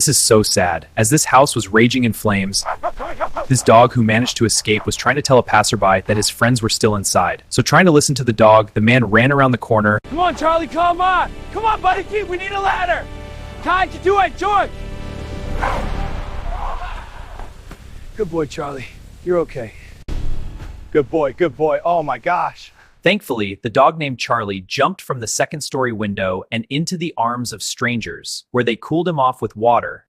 This is so sad. As this house was raging in flames, this dog who managed to escape was trying to tell a passerby that his friends were still inside. So trying to listen to the dog, the man ran around the corner. Come on, Charlie, come on! Come on, buddy, keep, we need a ladder! Time to do it, George! Good boy, Charlie. You're okay. Good boy, good boy. Oh my gosh. Thankfully, the dog named Charlie jumped from the second-story window and into the arms of strangers, where they cooled him off with water